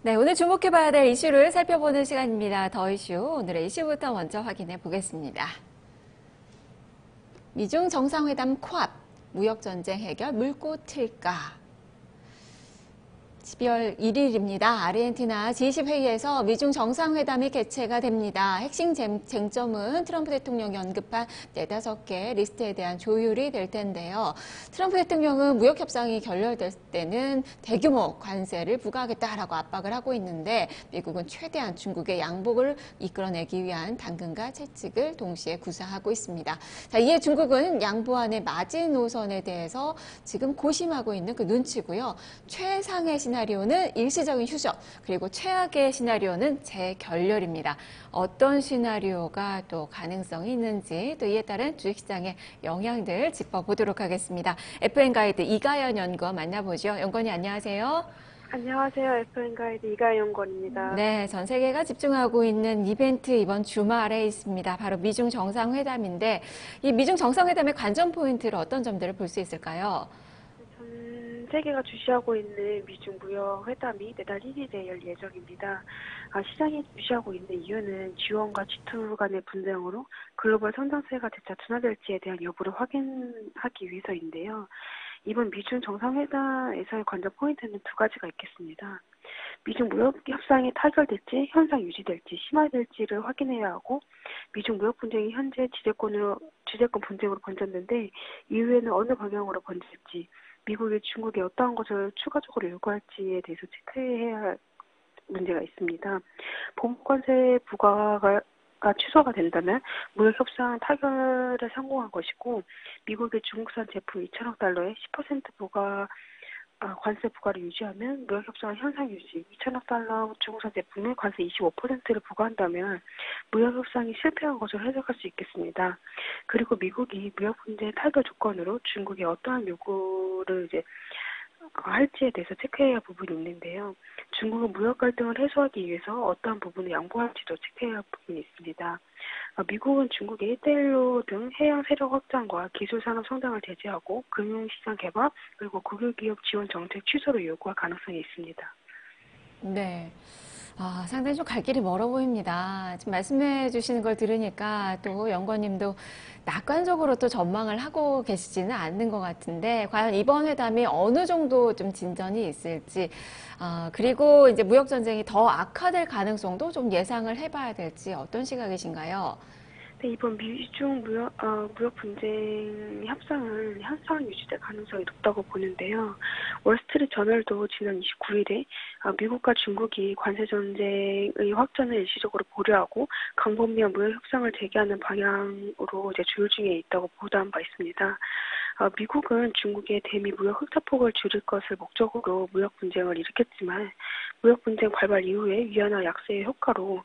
네, 오늘 주목해봐야 될 이슈를 살펴보는 시간입니다. 더 이슈, 오늘의 이슈부터 먼저 확인해 보겠습니다. 미중 정상회담 코앞, 무역전쟁 해결 물꼬 틀까? 12월 1일입니다. 아르헨티나 G20 회의에서 미중 정상회담이 개최가 됩니다. 핵심 쟁점은 트럼프 대통령이 언급한 4-5개 리스트에 대한 조율이 될 텐데요. 트럼프 대통령은 무역 협상이 결렬될 때는 대규모 관세를 부과하겠다라고 압박을 하고 있는데 미국은 최대한 중국의 양복을 이끌어내기 위한 당근과 채찍을 동시에 구사하고 있습니다. 자, 이에 중국은 양보안의 마지노선에 대해서 지금 고심하고 있는 그 눈치고요. 최상의 시나리오는 일시적인 휴전, 그리고 최악의 시나리오는 재결렬입니다. 어떤 시나리오가 또 가능성이 있는지 또 이에 따른 주식시장의 영향들 짚어보도록 하겠습니다. FN가이드 이가연 연구원 만나보죠. 연구원님 안녕하세요. 안녕하세요. FN가이드 이가연 연구원입니다. 네, 전 세계가 집중하고 있는 이벤트 이번 주말에 있습니다. 바로 미중 정상회담인데 이 미중 정상회담의 관전 포인트를 어떤 점들을 볼 수 있을까요? 전 세계가 주시하고 있는 미중 무역 회담이 내달 1일에 열 예정입니다. 시장이 주시하고 있는 이유는 G1과 G2 간의 분쟁으로 글로벌 성장세가 재차 둔화될지에 대한 여부를 확인하기 위해서인데요. 이번 미중 정상회담에서의 관전 포인트는 두 가지가 있겠습니다. 미중 무역 협상이 타결될지, 현상 유지될지, 심화될지를 확인해야 하고, 미중 무역 분쟁이 현재 지대권 분쟁으로 번졌는데, 이후에는 어느 방향으로 번질지, 미국이 중국에 어떠한 것을 추가적으로 요구할지에 대해서 체크해야 할 문제가 있습니다. 보복관세 부과가 취소가 된다면 무역 협상 타결에 성공한 것이고, 미국의 중국산 제품 2천억 달러에 10% 관세 부과를 유지하면 무역 협상은 현상 유지, 2천억 달러 중국산 제품에 관세 25%를 부과한다면 무역 협상이 실패한 것으로 해석할 수 있겠습니다. 그리고 미국이 무역 분쟁 타결 조건으로 중국에 어떠한 요구를 할지에 대해서 체크해야 할 부분이 있는데요. 중국은 무역 갈등을 해소하기 위해서 어떠한 부분을 양보할지도 체크해야 할 부분이 있습니다. 미국은 중국의 1대1로 등 해양 세력 확장과 기술 산업 성장을 제재하고 금융시장 개방 그리고 국유기업 지원 정책 취소를 요구할 가능성이 있습니다. 네. 상당히 좀 갈 길이 멀어 보입니다. 지금 말씀해 주시는 걸 들으니까 또 연구원님도 낙관적으로 또 전망을 하고 계시지는 않는 것 같은데, 과연 이번 회담이 어느 정도 좀 진전이 있을지, 그리고 이제 무역전쟁이 더 악화될 가능성도 좀 예상을 해봐야 될지 어떤 시각이신가요? 네, 이번 미중 무역 분쟁 협상은 현상 유지될 가능성이 높다고 보는데요. 월스트리트 저널도 지난 29일에 미국과 중국이 관세 전쟁의 확전을 일시적으로 보류하고 강범위한 무역 협상을 재개하는 방향으로 조율 중에 있다고 보도한 바 있습니다. 미국은 중국의 대미 무역 흑자폭을 줄일 것을 목적으로 무역 분쟁을 일으켰지만 무역 분쟁 발발 이후에 위안화 약세의 효과로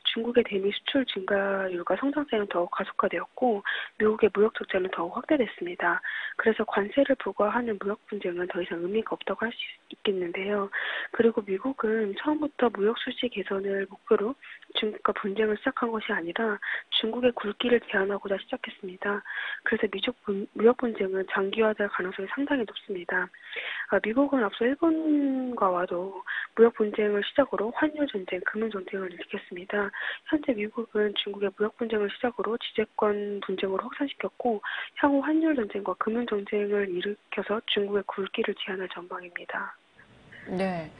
중국의 대미 수출 증가율과 성장세는 더욱 가속화되었고 미국의 무역 적자는 더욱 확대됐습니다. 그래서 관세를 부과하는 무역 분쟁은 더 이상 의미가 없다고 할 수 있겠는데요. 그리고 미국은 처음부터 무역 수지 개선을 목표로 중국과 분쟁을 시작한 것이 아니라 중국의 굴기를 제한하고자 시작했습니다. 그래서 무역 분쟁은 장기화될 가능성이 상당히 높습니다. 미국은 앞서 일본과도 무역 분쟁을 시작으로 환율 전쟁, 금융 전쟁을 일으켰습니다. 현재 미국은 중국의 무역 분쟁을 시작으로 지배권 분쟁으로 확산시켰고 향후 환율 전쟁과 금융 전쟁을 일으켜서 중국의 굴기를 제한할 전망입니다. 네.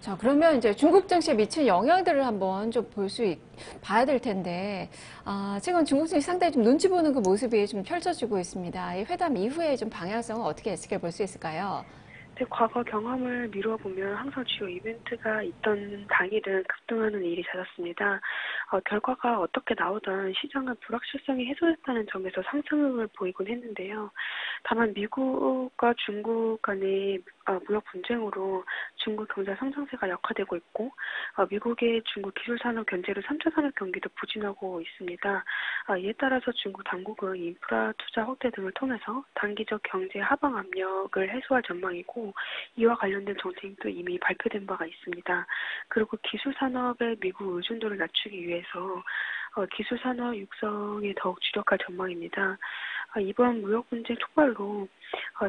자, 그러면 이제 중국 증시에 미친 영향들을 한번 좀 봐야 될 텐데, 지금 중국 증시 상당히 좀 눈치 보는 그 모습이 좀 펼쳐지고 있습니다. 이 회담 이후에 좀 방향성은 어떻게 예측해 볼 수 있을까요? 네, 과거 경험을 미루어 보면 항상 주요 이벤트가 있던 당일은 급등하는 일이 잦았습니다. 결과가 어떻게 나오든 시장은 불확실성이 해소됐다는 점에서 상승을 보이곤 했는데요. 다만 미국과 중국 간의 무역 분쟁으로 중국 경제 성장세가 약화되고 있고 미국의 중국 기술산업 견제로 3차 산업 경기도 부진하고 있습니다. 이에 따라서 중국 당국은 인프라 투자 확대 등을 통해서 단기적 경제 하방 압력을 해소할 전망이고 이와 관련된 정책도 이미 발표된 바가 있습니다. 그리고 기술산업의 미국 의존도를 낮추기 위해서 기술산업 육성에 더욱 주력할 전망입니다. 이번 무역 분쟁 촉발로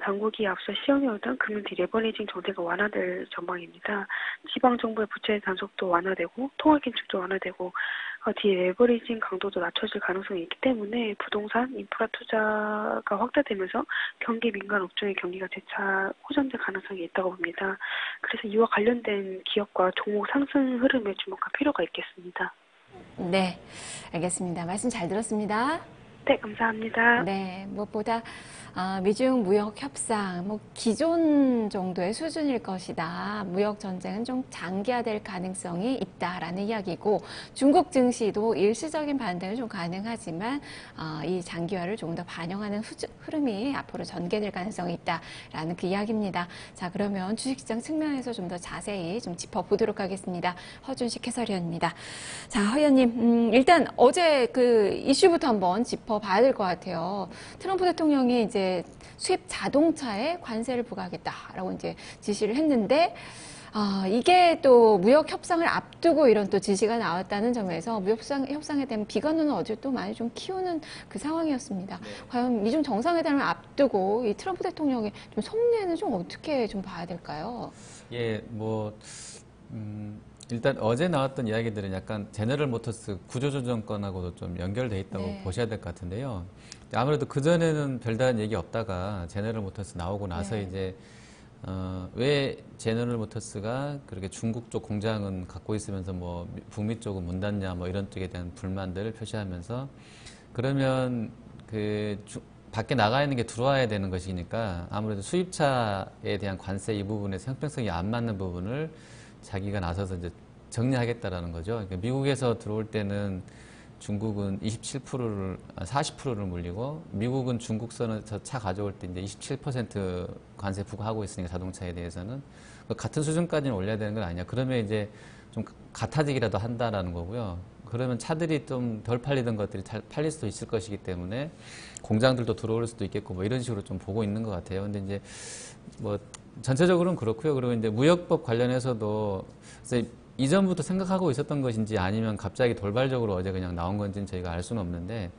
당국이 앞서 시행해오던 금융 레버리징 정책가 완화될 전망입니다. 지방 정부의 부채 단속도 완화되고 통화 긴축도 완화되고 레버리징 강도도 낮춰질 가능성이 있기 때문에 부동산, 인프라 투자가 확대되면서 경기 민간 업종의 경기가 재차 호전될 가능성이 있다고 봅니다. 그래서 이와 관련된 기업과 종목 상승 흐름에 주목할 필요가 있겠습니다. 네, 알겠습니다. 말씀 잘 들었습니다. 네, 감사합니다. 네, 무엇보다 미중 무역 협상, 기존 정도의 수준일 것이다. 무역 전쟁은 좀 장기화될 가능성이 있다라는 이야기고, 중국 증시도 일시적인 반등은 좀 가능하지만 이 장기화를 조금 더 반영하는 흐름이 앞으로 전개될 가능성이 있다라는 그 이야기입니다. 자, 그러면 주식시장 측면에서 좀 더 자세히 좀 짚어보도록 하겠습니다. 허준식 해설위원입니다. 자, 허 의원님, 일단 어제 그 이슈부터 한번 짚어봐야 될 것 같아요. 트럼프 대통령이 이제 수입 자동차에 관세를 부과하겠다라고 이제 지시를 했는데, 이게 또 무역 협상을 앞두고 이런 또 지시가 나왔다는 점에서 무역 협상에 대한 비관론은 어제 또 많이 좀 키우는 그 상황이었습니다. 네. 과연 미중 정상회담을 앞두고 이 트럼프 대통령의 좀 속내는 좀 어떻게 좀 봐야 될까요? 예, 일단 어제 나왔던 이야기들은 약간 제너럴 모터스 구조조정 건하고도 좀 연결돼 있다고 네. 보셔야 될 것 같은데요. 아무래도 그전에는 별다른 얘기 없다가 제너럴 모터스 나오고 나서 네. 이제 왜 제너럴 모터스가 그렇게 중국 쪽 공장은 갖고 있으면서 북미 쪽은 문 닫냐 이런 쪽에 대한 불만들을 표시하면서, 그러면 밖에 나가 있는 게 들어와야 되는 것이니까 아무래도 수입차에 대한 관세 이 부분에서 형평성이 안 맞는 부분을 자기가 나서서 이제 정리하겠다라는 거죠. 그러니까 미국에서 들어올 때는 중국은 40%를 물리고, 미국은 중국선에서 차 가져올 때 이제 27% 관세 부과하고 있으니까 자동차에 대해서는 같은 수준까지는 올려야 되는 건 아니냐. 그러면 이제 좀 같아지기라도 한다라는 거고요. 그러면 차들이 좀 덜 팔리던 것들이 팔릴 수도 있을 것이기 때문에 공장들도 들어올 수도 있겠고 이런 식으로 좀 보고 있는 것 같아요. 근데 이제 전체적으로는 그렇고요. 그리고 이제 무역법 관련해서도 이전부터 생각하고 있었던 것인지 아니면 갑자기 돌발적으로 어제 그냥 나온 건지는 저희가 알 수는 없는데,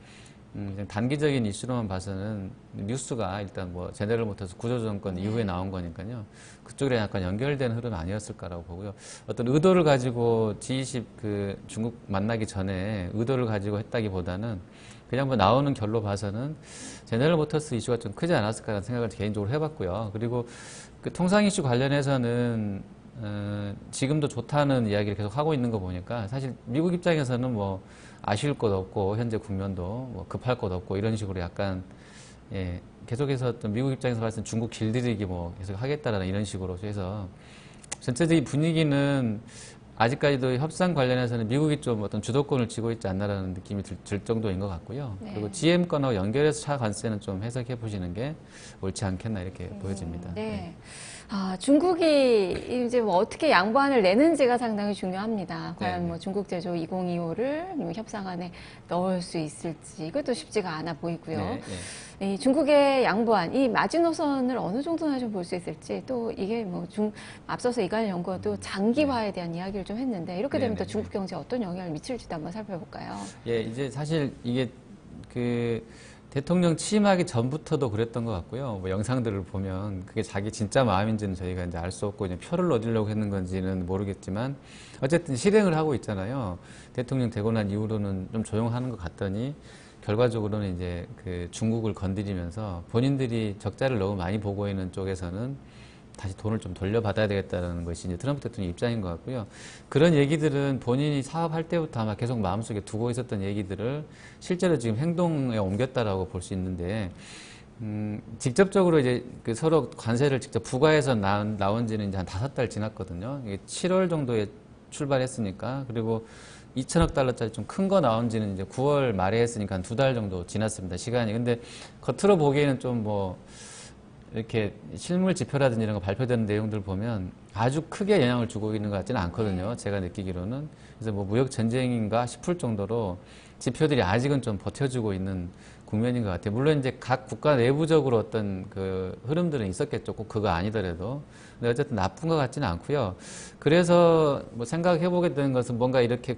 단기적인 이슈로만 봐서는 뉴스가 일단 제너럴 모터스 구조조정권 이후에 나온 거니까요. 그쪽이랑 약간 연결된 흐름 아니었을까라고 보고요. 어떤 의도를 가지고 G20 중국 만나기 전에 의도를 가지고 했다기보다는 그냥 나오는 결로 봐서는 제너럴 모터스 이슈가 좀 크지 않았을까라는 생각을 개인적으로 해봤고요. 그리고 그 통상 이슈 관련해서는 지금도 좋다는 이야기를 계속 하고 있는 거 보니까 사실 미국 입장에서는 아쉬울 것 없고 현재 국면도 급할 것 없고 이런 식으로 약간 계속해서 좀 미국 입장에서 봤을 때 중국 길들이기 계속 하겠다라는 이런 식으로 해서 전체적인 분위기는 아직까지도 협상 관련해서는 미국이 좀 어떤 주도권을 쥐고 있지 않나라는 느낌이 들 정도인 것 같고요. 네. 그리고 GM 건하고 연결해서 차 관세는 좀 해석해 보시는 게 옳지 않겠나 이렇게 보여집니다. 네. 중국이 이제 어떻게 양보안을 내는지가 상당히 중요합니다. 과연 네. 중국 제조 2025를 협상안에 넣을 수 있을지 이것도 쉽지가 않아 보이고요. 네, 네. 이 중국의 양보안, 이 마지노선을 어느 정도나 좀 볼 수 있을지, 또 이게 앞서서 이관 연구원도 장기화에 대한 이야기를 좀 했는데, 이렇게 되면 네, 또 네, 중국 경제에 어떤 영향을 미칠지도 한번 살펴볼까요? 예, 이제 사실 이게 대통령 취임하기 전부터도 그랬던 것 같고요. 영상들을 보면 그게 자기 진짜 마음인지는 저희가 이제 알 수 없고 이제 표를 얻으려고 했는 건지는 모르겠지만 어쨌든 실행을 하고 있잖아요. 대통령 되고 난 이후로는 좀 조용하는 것 같더니 결과적으로는 이제 중국을 건드리면서 본인들이 적자를 너무 많이 보고 있는 쪽에서는 다시 돈을 좀 돌려받아야 되겠다는 것이 이제 트럼프 대통령 입장인 것 같고요. 그런 얘기들은 본인이 사업할 때부터 아마 계속 마음속에 두고 있었던 얘기들을 실제로 지금 행동에 옮겼다라고 볼 수 있는데, 직접적으로 이제 서로 관세를 직접 부과해서 나온 지는 이제 한 5달 지났거든요. 이게 7월 정도에 출발했으니까, 그리고 2천억 달러짜리 좀 큰 거 나온 지는 이제 9월 말에 했으니까 한 2달 정도 지났습니다. 시간이. 근데 겉으로 보기에는 좀 이렇게 실물 지표라든지 이런 거 발표되는 내용들 보면 아주 크게 영향을 주고 있는 것 같지는 않거든요. 제가 느끼기로는. 그래서 무역 전쟁인가 싶을 정도로 지표들이 아직은 좀 버텨주고 있는 국면인 것 같아요. 물론 이제 각 국가 내부적으로 어떤 흐름들은 있었겠죠. 꼭 그거 아니더라도. 근데 어쨌든 나쁜 것 같지는 않고요. 그래서 생각해보게 되는 것은 뭔가 이렇게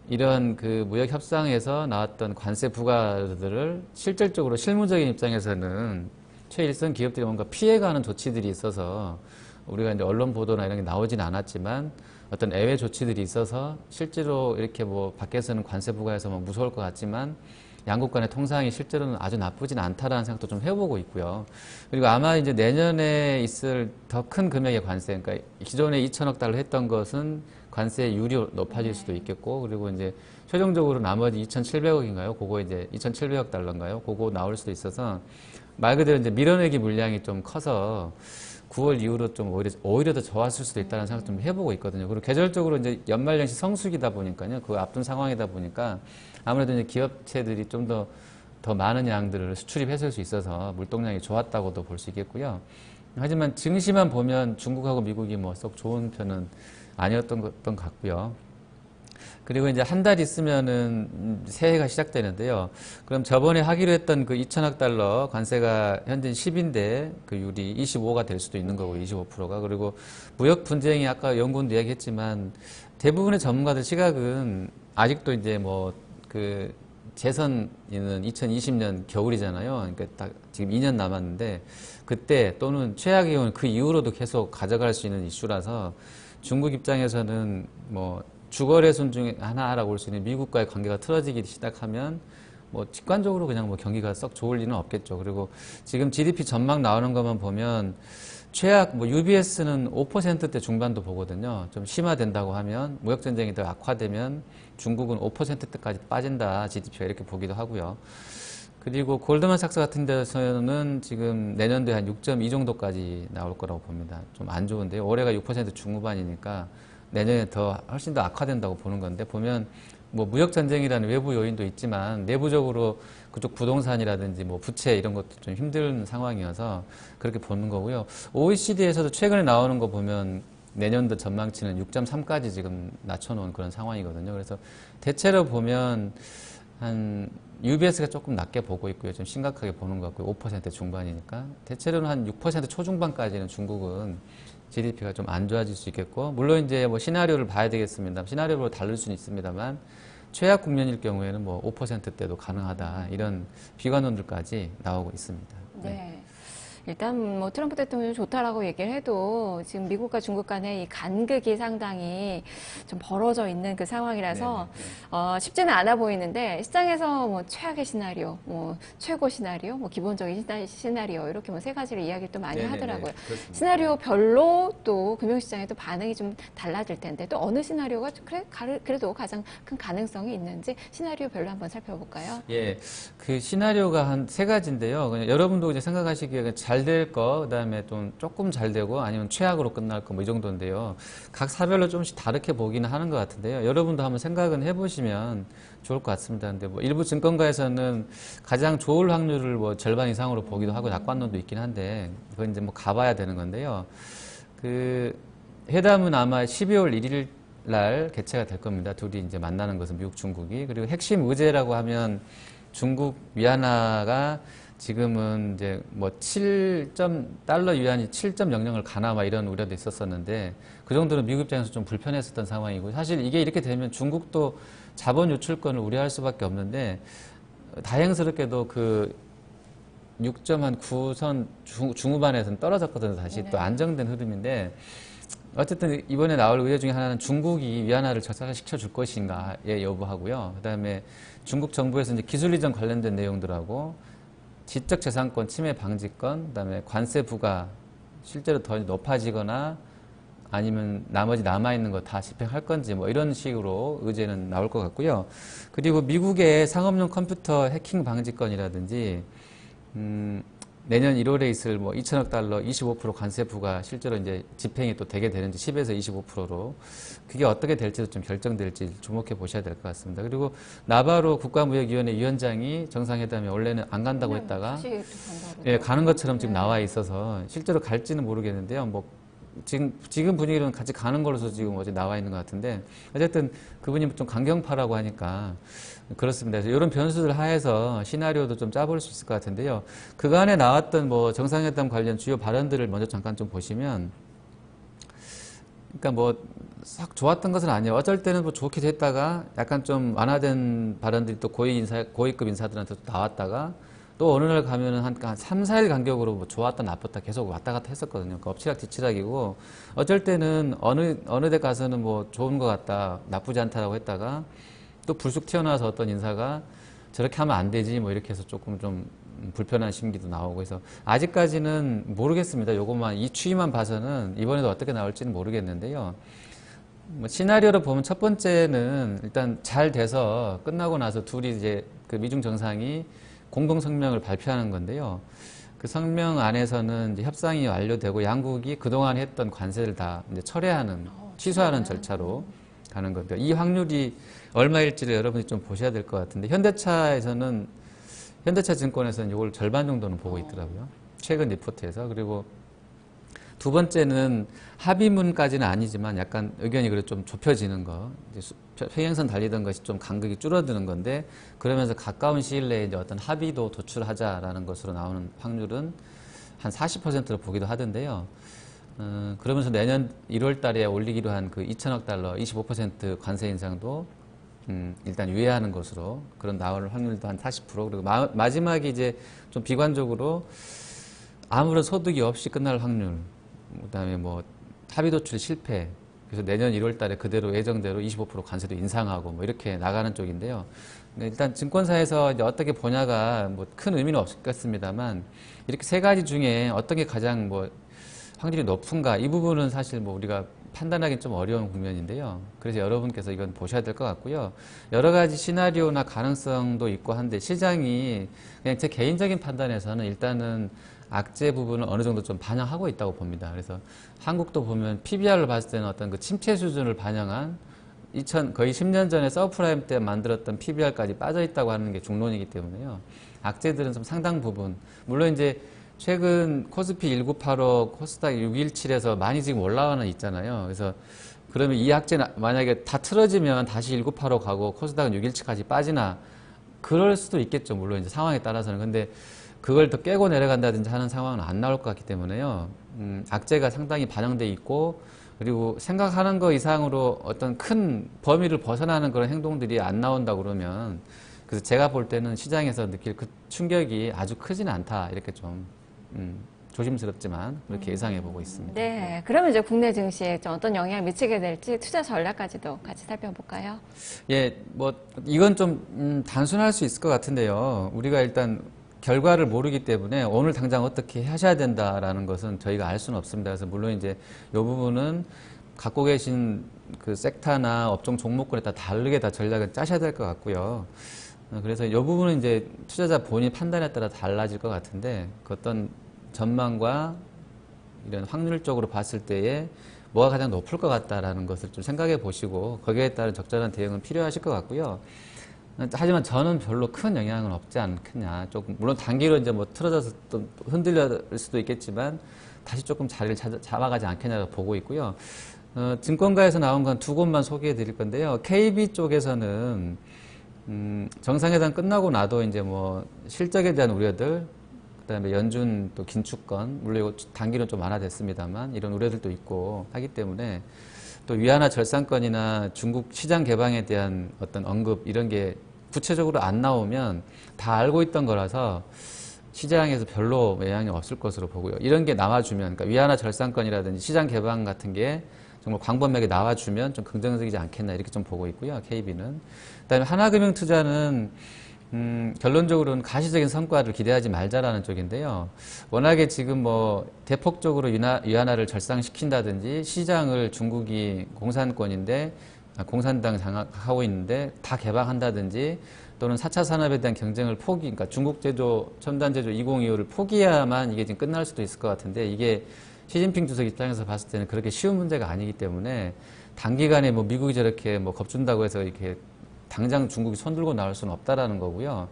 이런 그 무역 협상에서 나왔던 관세 부과들을 실질적으로 실무적인 입장에서는 최일선 기업들이 뭔가 피해가는 조치들이 있어서 우리가 이제 언론 보도나 이런 게 나오진 않았지만 어떤 예외 조치들이 있어서 실제로 이렇게 뭐 밖에서는 관세 부과해서 뭐 무서울 것 같지만 양국 간의 통상이 실제로는 아주 나쁘진 않다라는 생각도 좀 해보고 있고요. 그리고 아마 이제 내년에 있을 더 큰 금액의 관세, 그러니까 기존에 2천억 달러 했던 것은 관세 유리 높아질 수도 있겠고, 그리고 이제 최종적으로 나머지 2,700억인가요? 그거 이제 2,700억 달러인가요? 그거 나올 수도 있어서 말 그대로 이제 밀어내기 물량이 좀 커서 9월 이후로 좀 오히려 더 좋았을 수도 있다는 생각 좀 해보고 있거든요. 그리고 계절적으로 이제 연말연시 성수기다 보니까요. 그 앞둔 상황이다 보니까 아무래도 이제 기업체들이 좀 더 많은 양들을 수출입했을 수 있어서 물동량이 좋았다고도 볼 수 있겠고요. 하지만 증시만 보면 중국하고 미국이 뭐 썩 좋은 편은 아니었던 것 같고요. 그리고 이제 한 달 있으면은 새해가 시작되는데요. 그럼 저번에 하기로 했던 그 2천억 달러 관세가 현재 10인데 그 율이 25가 될 수도 있는 거고 25%가. 그리고 무역 분쟁이 아까 연구원도 이야기했지만 대부분의 전문가들 시각은 아직도 이제 뭐 그 재선이는 2020년 겨울이잖아요. 그러니까 딱 지금 2년 남았는데 그때 또는 최악의 경우는 그 이후로도 계속 가져갈 수 있는 이슈라서 중국 입장에서는 뭐 주거래손 중에 하나라고 볼 수 있는 미국과의 관계가 틀어지기 시작하면 뭐 직관적으로 그냥 뭐 경기가 썩 좋을 리는 없겠죠. 그리고 지금 GDP 전망 나오는 것만 보면 최악 뭐 UBS는 5%대 중반도 보거든요. 좀 심화된다고 하면 무역 전쟁이 더 악화되면 중국은 5%대까지 빠진다 GDP가 이렇게 보기도 하고요. 그리고 골드만삭스 같은 데서는 지금 내년도에 한 6.2 정도까지 나올 거라고 봅니다. 좀 안 좋은데요. 올해가 6% 중후반이니까 내년에 더 훨씬 더 악화된다고 보는 건데 보면 뭐 무역 전쟁이라는 외부 요인도 있지만 내부적으로 그쪽 부동산이라든지 뭐 부채 이런 것도 좀 힘든 상황이어서 그렇게 보는 거고요. OECD에서도 최근에 나오는 거 보면 내년도 전망치는 6.3까지 지금 낮춰놓은 그런 상황이거든요. 그래서 대체로 보면 한 UBS가 조금 낮게 보고 있고요. 좀 심각하게 보는 것 같고요. 5% 중반이니까 대체로는 한 6% 초중반까지는 중국은 GDP가 좀 안 좋아질 수 있겠고, 물론 이제 뭐 시나리오를 봐야 되겠습니다. 시나리오로 다를 수는 있습니다만, 최악 국면일 경우에는 뭐 5%대도 가능하다. 이런 비관론들까지 나오고 있습니다. 네. 일단 뭐 트럼프 대통령이 좋다라고 얘기를 해도 지금 미국과 중국 간의 이 간극이 상당히 좀 벌어져 있는 그 상황이라서 쉽지는 않아 보이는데 시장에서 뭐 최악의 시나리오, 뭐 최고 시나리오, 뭐 기본적인 시나리오 이렇게 뭐 세 가지를 이야기를 또 많이 하더라고요. 시나리오별로 또 금융시장에도 반응이 좀 달라질 텐데 또 어느 시나리오가 그래도 가장 큰 가능성이 있는지 시나리오별로 한번 살펴볼까요? 예, 그 시나리오가 한 세 가지인데요. 그냥 여러분도 이제 생각하시기에 잘 될 거, 그 다음에 좀 조금 잘 되고 아니면 최악으로 끝날 거 뭐 이 정도인데요. 각 사별로 조금씩 다르게 보기는 하는 것 같은데요. 여러분도 한번 생각은 해보시면 좋을 것 같습니다. 근데 뭐 일부 증권가에서는 가장 좋을 확률을 뭐 절반 이상으로 보기도 하고 낙관론도 있긴 한데 그건 이제 뭐 가봐야 되는 건데요. 그 회담은 아마 12월 1일 날 개최가 될 겁니다. 둘이 이제 만나는 것은 미국, 중국이. 그리고 핵심 의제라고 하면 중국 위안화가 지금은 이제 뭐 달러 위안이 7.00을 가나 막 이런 우려도 있었었는데 그 정도는 미국 입장에서 좀 불편했었던 상황이고 사실 이게 이렇게 되면 중국도 자본 유출권을 우려할 수밖에 없는데 다행스럽게도 그 6.9선 중후반에서는 떨어졌거든요. 다시 또 안정된 흐름인데 어쨌든 이번에 나올 의제 중에 하나는 중국이 위안화를 적자시켜 줄 것인가의 여부하고요. 그다음에 중국 정부에서 이제 기술 이전 관련된 내용들하고 지적재산권 침해 방지권, 그다음에 관세 부과 실제로 더 높아지거나 아니면 나머지 남아있는 거 다 집행할 건지 뭐 이런 식으로 의제는 나올 것 같고요. 그리고 미국의 상업용 컴퓨터 해킹 방지권이라든지 내년 1월에 있을 뭐 2천억 달러 25% 관세 부과 실제로 이제 집행이 또 되게 되는지 10에서 25%로 그게 어떻게 될지도 좀 결정될지 주목해 보셔야 될 것 같습니다. 그리고 나바로 국가무역위원회 위원장이 정상회담에 원래는 안 간다고 했다가 예, 가는 것처럼 지금 나와 있어서 실제로 갈지는 모르겠는데요. 뭐 지금 분위기로는 같이 가는 걸로서 지금 어제 나와 있는 것 같은데 어쨌든 그분이 좀 강경파라고 하니까 그렇습니다. 그래서 이런 변수들 하에서 시나리오도 좀 짜볼 수 있을 것 같은데요. 그간에 나왔던 뭐 정상회담 관련 주요 발언들을 먼저 잠깐 좀 보시면 그러니까 뭐 싹 좋았던 것은 아니에요. 어쩔 때는 뭐 좋게 됐다가 약간 좀 완화된 발언들이 또 고위급 인사들한테 또 나왔다가 또 어느 날 가면은 한 3, 4일 간격으로 뭐 좋았다 나빴다 계속 왔다 갔다 했었거든요. 그러니까 엎치락뒤치락이고 어쩔 때는 어느 데 가서는 뭐 좋은 것 같다, 나쁘지 않다라고 했다가 또 불쑥 튀어나와서 어떤 인사가 저렇게 하면 안 되지 뭐 이렇게 해서 조금 좀 불편한 심기도 나오고 해서 아직까지는 모르겠습니다. 요것만 이 추이만 봐서는 이번에도 어떻게 나올지는 모르겠는데요. 뭐 시나리오로 보면 첫 번째는 일단 잘 돼서 끝나고 나서 둘이 이제 그 미중 정상이 공동 성명을 발표하는 건데요. 그 성명 안에서는 이제 협상이 완료되고 양국이 그동안 했던 관세를 다 이제 철회하는, 취소하는 절차로 가는 겁니다. 이 확률이 얼마일지를 여러분이 좀 보셔야 될 것 같은데 현대차 증권에서는 이걸 절반 정도는 보고 있더라고요. 최근 리포트에서. 그리고 두 번째는 합의문까지는 아니지만 약간 의견이 그래도 좀 좁혀지는 거, 이제 평행선 달리던 것이 좀 간극이 줄어드는 건데 그러면서 가까운 시일 내에 이제 어떤 합의도 도출하자라는 것으로 나오는 확률은 한 40%로 보기도 하던데요. 그러면서 내년 1월 달에 올리기로 한 그 2천억 달러 25% 관세 인상도 일단 유예하는 것으로 그런 나올 확률도 한 40%. 그리고 마지막에 이제 좀 비관적으로 아무런 소득이 없이 끝날 확률, 그다음에 뭐 합의 도출 실패, 그래서 내년 1월 달에 그대로 예정대로 25% 관세도 인상하고 뭐 이렇게 나가는 쪽인데요. 일단 증권사에서 이제 어떻게 보냐가 뭐 큰 의미는 없겠습니다만 이렇게 세 가지 중에 어떤 게 가장 뭐 확률이 높은가, 이 부분은 사실 뭐 우리가 판단하기 좀 어려운 국면인데요. 그래서 여러분께서 이건 보셔야 될 것 같고요. 여러 가지 시나리오나 가능성도 있고 한데 시장이 그냥 제 개인적인 판단에서는 일단은 악재 부분을 어느 정도 좀 반영하고 있다고 봅니다. 그래서 한국도 보면 PBR을 봤을 때는 어떤 그 침체 수준을 반영한 거의 10년 전에 서브프라임 때 만들었던 PBR까지 빠져 있다고 하는 게 중론이기 때문에요. 악재들은 좀 상당 부분, 물론 이제 최근 코스피 1985, 코스닥 617에서 많이 지금 올라와는 있잖아요. 그래서 그러면 이 악재 만약에 다 틀어지면 다시 1985 가고 코스닥은 617까지 빠지나 그럴 수도 있겠죠. 물론 이제 상황에 따라서는. 근데 그걸 더 깨고 내려간다든지 하는 상황은 안 나올 것 같기 때문에요. 악재가 상당히 반영돼 있고 그리고 생각하는 것 이상으로 어떤 큰 범위를 벗어나는 그런 행동들이 안 나온다 그러면 그래서 제가 볼 때는 시장에서 느낄 그 충격이 아주 크지는 않다. 이렇게 좀 조심스럽지만 그렇게 예상해 보고 있습니다. 네, 그러면 이제 국내 증시에 좀 어떤 영향을 미치게 될지 투자 전략까지도 같이 살펴볼까요? 예, 뭐 이건 좀 단순할 수 있을 것 같은데요. 우리가 일단 결과를 모르기 때문에 오늘 당장 어떻게 하셔야 된다라는 것은 저희가 알 수는 없습니다. 그래서 물론 이제 이 부분은 갖고 계신 그 섹터나 업종 종목군에 따라 다르게 다 전략을 짜셔야 될 것 같고요. 그래서 이 부분은 이제 투자자 본인 판단에 따라 달라질 것 같은데 그 어떤 전망과 이런 확률적으로 봤을 때에 뭐가 가장 높을 것 같다라는 것을 좀 생각해 보시고 거기에 따른 적절한 대응은 필요하실 것 같고요. 하지만 저는 별로 큰 영향은 없지 않겠냐. 조금 물론 단기로 이제 뭐 틀어져서 또 흔들릴 수도 있겠지만 다시 조금 자리를 잡아가지 않겠냐고 보고 있고요. 증권가에서 나온 건 두 곳만 소개해 드릴 건데요. KB 쪽에서는 정상회담 끝나고 나도 이제 뭐 실적에 대한 우려들, 그다음에 연준 또 긴축권, 물론 이거 단기는 좀 완화됐습니다만 이런 우려들도 있고 하기 때문에 또 위안화 절상권이나 중국 시장 개방에 대한 어떤 언급 이런 게 구체적으로 안 나오면 다 알고 있던 거라서 시장에서 별로 영향이 없을 것으로 보고요. 이런 게 나와주면, 그러니까 위안화 절상권이라든지 시장 개방 같은 게 정말 광범위하게 나와주면 좀 긍정적이지 않겠나 이렇게 좀 보고 있고요. KB는. 그다음에 하나금융투자는 결론적으로는 가시적인 성과를 기대하지 말자라는 쪽인데요. 워낙에 지금 뭐 대폭적으로 위안화를 절상시킨다든지 시장을 중국이 공산권인데 공산당 장악하고 있는데 다 개방한다든지 또는 4차 산업에 대한 경쟁을 그러니까 중국 제조, 첨단 제조 2025를 포기해야만 이게 지금 끝날 수도 있을 것 같은데 이게 시진핑 주석 입장에서 봤을 때는 그렇게 쉬운 문제가 아니기 때문에 단기간에 뭐 미국이 저렇게 뭐 겁준다고 해서 이렇게 당장 중국이 손들고 나올 수는 없다라는 거고요.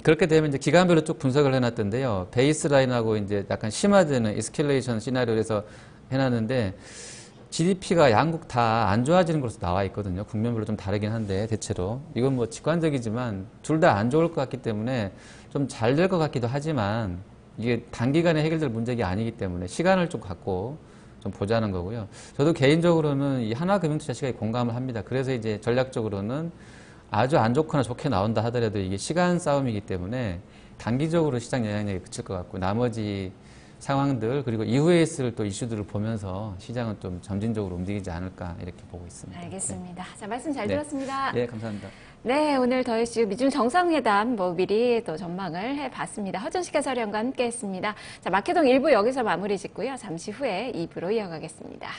그렇게 되면 이제 기간별로 쭉 분석을 해놨던데요. 베이스라인하고 이제 약간 심화되는 에스컬레이션 시나리오에서 해놨는데 GDP가 양국 다 안 좋아지는 것으로 나와 있거든요. 국면별로 좀 다르긴 한데 대체로 이건 뭐 직관적이지만 둘 다 안 좋을 것 같기 때문에 좀 잘 될 것 같기도 하지만 이게 단기간에 해결될 문제가 아니기 때문에 시간을 좀 갖고 좀 보자는 거고요. 저도 개인적으로는 이 하나금융투자 시각에 공감을 합니다. 그래서 이제 전략적으로는 아주 안 좋거나 좋게 나온다 하더라도 이게 시간 싸움이기 때문에 단기적으로 시장 영향력이 그칠 것 같고 나머지 상황들 그리고 이후에 있을 또 이슈들을 보면서 시장은 좀 점진적으로 움직이지 않을까 이렇게 보고 있습니다. 알겠습니다. 자, 말씀 잘 네. 들었습니다. 네, 감사합니다. 네, 오늘 더 이슈 미중 정상회담 미리 또 전망을 해봤습니다. 허준식 해설위원과 함께했습니다. 자, 마케동 1부 여기서 마무리 짓고요. 잠시 후에 2부로 이어가겠습니다.